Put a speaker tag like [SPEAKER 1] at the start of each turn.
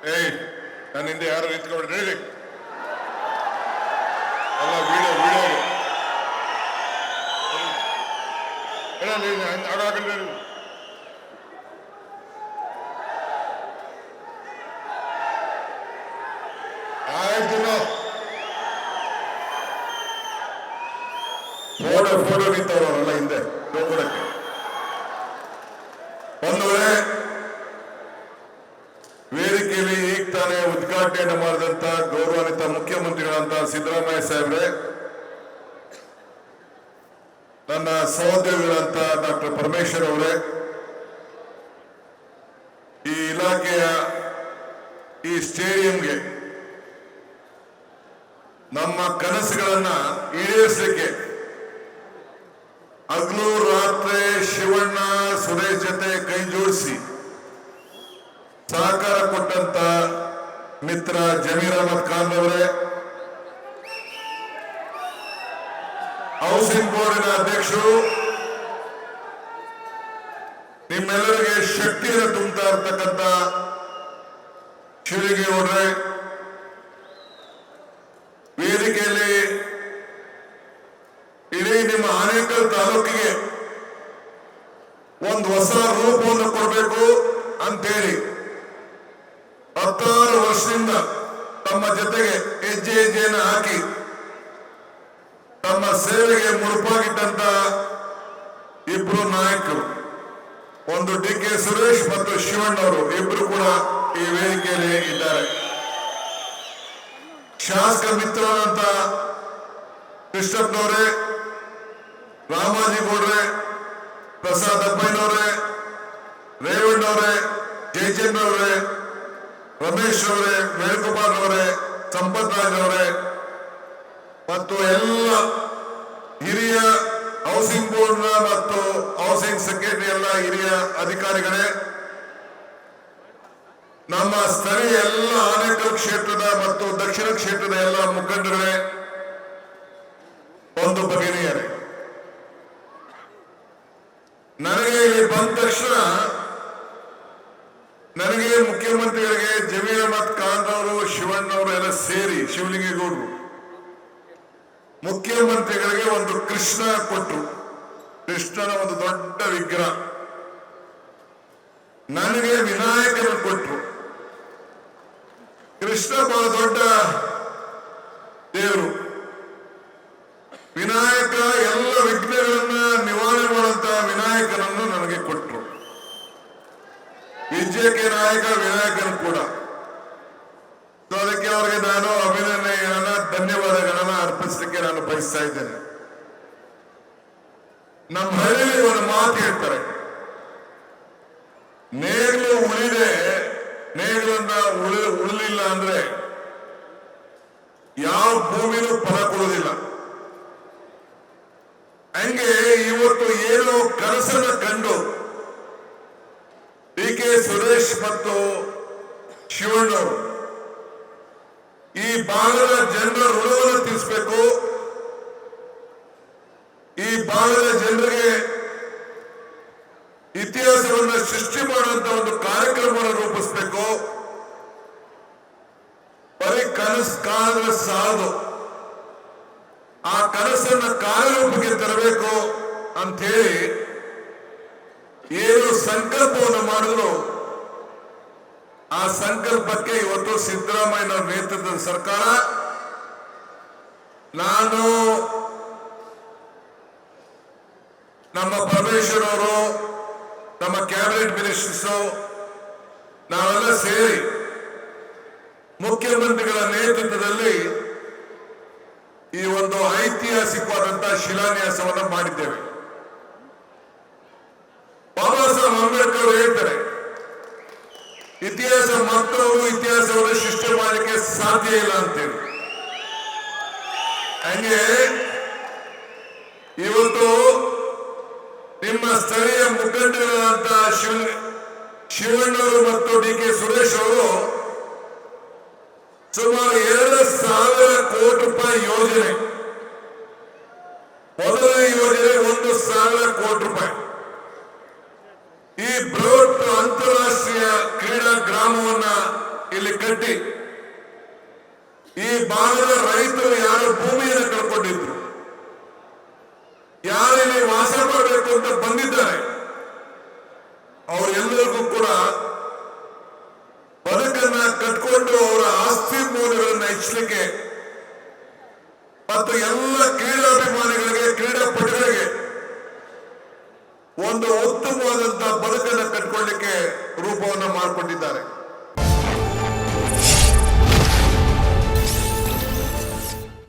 [SPEAKER 1] ಏಯ್ ನನ್ನ ಹಿಂದೆ ಯಾರು ನಿಂತ್ಕೊಂಡ್ರೆ ಹೇಳಿ ಅಲ್ಲ ವಿಡಿಯೋ ವಿಡಿಯೋ ಹೇಳಿ ಆಡಾಗಲ್ಲ ಆಯ್ತು ಫೋಟೋ ನಿಂತವರಲ್ಲ ಹಿಂದೆ ನೋಡಕ್ಕೆ ಒಂದು ವೇಳೆ ವೇದಿಕೆಯಲ್ಲಿ ಈಗ ತಾನೇ ಉದ್ಘಾಟನೆಯನ್ನು ಮಾಡಿದಂತ ಗೌರವಾನ್ವಿತ ಮುಖ್ಯಮಂತ್ರಿಗಳಂತ ಸಿದ್ದರಾಮಯ್ಯ ಸಾಹೇಬ್ರೆ, ನನ್ನ ಸಹೋದ್ಯೋಗಿಗಳಂತ ಡಾಕ್ಟರ್ ಪರಮೇಶ್ವರ್ ಅವರೇ, ಈ ಇಲಾಖೆಯ ಈ ಸ್ಟೇಡಿಯಂಗೆ ನಮ್ಮ ಕನಸುಗಳನ್ನ ಈಡೇರಿಸಲಿಕ್ಕೆ ಹಗಲು ರಾತ್ರಿ ಶಿವಣ್ಣ ಸುರೇಶ್ ಜೊತೆ ಕೈ ಜೋಡಿಸಿ ಸಹಕಾರ ಕೊಟ್ಟಂತ ಮಿತ್ರ ಜಮೀರ್ ಅಹಮದ್ ಖಾನ್ ಅವರೇ, ಹೌಸಿಂಗ್ ಬೋರ್ಡಿನ ಅಧ್ಯಕ್ಷರು, ನಿಮ್ಮೆಲ್ಲರಿಗೆ ಶಕ್ತಿಯನ್ನು ತುಂಬುತ್ತಾ ಇರ್ತಕ್ಕಂಥ ಶಿವಲಿಂಗಿ ಅವರೇ, ವೇದಿಕೆಯಲ್ಲಿ ಇಡೀ ನಿಮ್ಮ ಆನೇಕಲ್ ತಾಲೂಕಿಗೆ ಒಂದು ಹೊಸ ರೂಪವನ್ನು ಕೊಡಬೇಕು ಅಂತೇಳಿ 16 ವರ್ಷದಿಂದ ತಮ್ಮ ಜೊತೆಗೆ ಹೆಜ್ಜೆಯನ್ನು ಹಾಕಿ ತಮ್ಮ ಸೇವೆಗೆ ಮುಡುಪಾಗಿಟ್ಟಂತ ಇಬ್ರು ನಾಯಕರು, ಒಂದು DK ಸುರೇಶ್ ಮತ್ತು ಶಿವಣ್ಣ ಅವರು ಇಬ್ರು ಕೂಡ ಈ ವೇದಿಕೆಯಲ್ಲಿ ಇದ್ದಾರೆ. ಶಾಸಕ ಮಿತ್ರರಂತ ಕೃಷ್ಣಪ್ಪನವರೇ, ರಾಮಾಜಿ ಗೌಡ್ರೆ, ಪ್ರಸಾದ್ ಅಬ್ಬಯ್ಯನವರೇ, ರೇವಣ್ಣ ಅವರೇ, ಜಯಚಂದ್ರ ಅವರೇ, ರಮೇಶ್ ಅವರೇ, ವೇಣುಗೋಪಾಲ್ ಅವರೇ, ಸಂಪತ್ ರಾಜ್ ಅವರೇ ಮತ್ತು ಎಲ್ಲ ಹಿರಿಯ ಹೌಸಿಂಗ್ ಬೋರ್ಡ್ ಮತ್ತು ಹೌಸಿಂಗ್ ಸೆಕ್ರೆಟರಿ ಎಲ್ಲ ಹಿರಿಯ ಅಧಿಕಾರಿಗಳೇ, ನಮ್ಮ ಸ್ಥಳೀಯ ಎಲ್ಲ ಆನೇಕಲ್ ಕ್ಷೇತ್ರದ ಮತ್ತು ದಕ್ಷಿಣ ಕ್ಷೇತ್ರದ ಎಲ್ಲ ಮುಖಂಡಗಳೇ, ಒಂದು ಭಗಿನಿಯರೇ, ನನಗೆ ಇಲ್ಲಿ ಬಂದ ತಕ್ಷಣ ನನಗೆ ಮುಖ್ಯಮಂತ್ರಿಗಳಿಗೆ ಜಮೀರ್ ಅಹಮದ್ ಖಾನ್ ಅವರು, ಶಿವಣ್ಣ ಅವರು ಎಲ್ಲ ಸೇರಿ ಶಿವಲಿಂಗೇಗೌಡರು ಮುಖ್ಯಮಂತ್ರಿಗಳಿಗೆ ಒಂದು ಕೃಷ್ಣ ಕೊಟ್ಟರು. ಕೃಷ್ಣನ ಒಂದು ದೊಡ್ಡ ವಿಗ್ರಹ, ನನಗೆ ವಿನಾಯಕನ ಕೊಟ್ಟರು. ಕೃಷ್ಣ ಬಹಳ ದೊಡ್ಡ ದೇವರು, ವಿನಾಯಕ ಎಲ್ಲ ವಿಘ್ನಗಳನ್ನ ನಿವಾರಣೆ ಮಾಡುವಂತ ವಿನಾಯಕನನ್ನು ನನಗೆ ಕೊಟ್ಟರು. ವಿಜಯಕ್ಕೆ ನಾಯಕ ವಿನಾಯಕನು ಕೂಡ. ಅದಕ್ಕೆ ಅವರಿಗೆ ನಾನು ಅಭಿನಂದನೆಗಳನ್ನ ಧನ್ಯವಾದಗಳನ್ನ ಅರ್ಪಿಸಲಿಕ್ಕೆ ನಾನು ಬಯಸ್ತಾ ಇದ್ದೇನೆ. ನಮ್ಮ ಹಳ್ಳಿಯಲ್ಲಿ ಒಂದು ಮಾತು ಹೇಳ್ತಾರೆ, ನೇಗಿಲು ಉಳಿದೆ, ನೇಗಿಲನ್ನ ಉಳಿಲಿಲ್ಲ ಅಂದ್ರೆ ಯಾವ ಭೂಮಿನೂ ಫಲ ಕೊಡುವುದಿಲ್ಲ. ಹಂಗೆ ಇವತ್ತು ಏನು ಕನಸನ್ನು ಕಂಡು DK ಸುರೇಶ್ ಮತ್ತು ಶಿವಣ್ಣವರು ಈ ಭಾಗದ ಜನರ ಋಣವನ್ನು ತೀರಿಸಬೇಕು, ಈ ಭಾಗದ ಜನರಿಗೆ ಇತಿಹಾಸವನ್ನು ಸೃಷ್ಟಿ ಮಾಡುವಂತ ಒಂದು ಕಾರ್ಯಕ್ರಮವನ್ನು ರೂಪಿಸಬೇಕು. ಬರೀ ಕನಸು ಕಾಣದ್ರೆ ಸಾಲದು, ಆ ಕನಸನ್ನು ಕಾರ್ಯರೂಪಕ್ಕೆ ತರಬೇಕು ಅಂತ ಹೇಳಿ ಏನು ಸಂಕಲ್ಪವನ್ನು ಮಾಡಿದ್ರು, ಆ ಸಂಕಲ್ಪಕ್ಕೆ ಇವತ್ತು ಸಿದ್ದರಾಮಯ್ಯನವರ ನೇತೃತ್ವದ ಸರ್ಕಾರ, ನಾನು ನಮ್ಮ ಪರಮೇಶ್ವರ್ ಅವರು, ನಮ್ಮ ಕ್ಯಾಬಿನೆಟ್ ಮಿನಿಸ್ಟರ್ಸ್ ನಾವೆಲ್ಲ ಸೇರಿ ಮುಖ್ಯಮಂತ್ರಿಗಳ ನೇತೃತ್ವದಲ್ಲಿ ಈ ಒಂದು ಐತಿಹಾಸಿಕವಾದಂತಹ ಶಿಲಾನ್ಯಾಸವನ್ನು ಮಾಡಿದ್ದೇವೆ. ಬಾಬಾ ಸಾಹೇಬ್ ಅಂಬೇಡ್ಕರ್ ಹೇಳ್ತಾರೆ, ಇತಿಹಾಸ ಮಾತ್ರವು ಇತಿಹಾಸವನ್ನು ಸೃಷ್ಟಿ ಮಾಡಲಿಕ್ಕೆ ಸಾಧ್ಯ ಇಲ್ಲ ಅಂತೇಳಿ. ಹಂಗೆ ಇವತ್ತು ನಿಮ್ಮ ಸ್ಥಳೀಯ ಮುಖಂಡರಾದಂತ ಶಿವಣ್ಣವರು ಮತ್ತು DK ಸುರೇಶ್ ಅವರು ಸುಮಾರು 2,000 ಕೋಟಿ ರೂಪಾಯಿ ಯೋಜನೆ, ಮೊದಲನೇ ಯೋಜನೆ 1,000 ಕೋಟಿ ರೂಪಾಯಿ, ಈ ಬೃಹತ್ ಅಂತಾರಾಷ್ಟ್ರೀಯ ಕ್ರೀಡಾ ಗ್ರಾಮವನ್ನ ಇಲ್ಲಿ ಇಲ್ಲಿ ಕಟ್ಟಿ ಈ ಭಾಗದ ರೈತರು ಯಾರು ಭೂಮಿಯನ್ನು ಕಳ್ಕೊಂಡಿದ್ರು, ಯಾರಲ್ಲಿ ವಾಸ ಮಾಡಬೇಕು ಅಂತ ಬಂದಿದ್ದಾರೆ, ಅವರೆಲ್ಲರಿಗೂ ಕೂಡ ಬದುಕನ್ನ ಕಟ್ಕೊಂಡು ಅವರ ಆಸ್ತಿ ಮೌಲ್ಯಗಳನ್ನು ಹೆಚ್ಚಲಿಕ್ಕೆ ಮತ್ತು ಎಲ್ಲ ಕ್ರೀಡಾಭಿಮಾನಿಗಳಿಗೆ, ಕ್ರೀಡಾಪಟುಗಳಿಗೆ ಒಂದು ಉತ್ತಮವಾದಂತ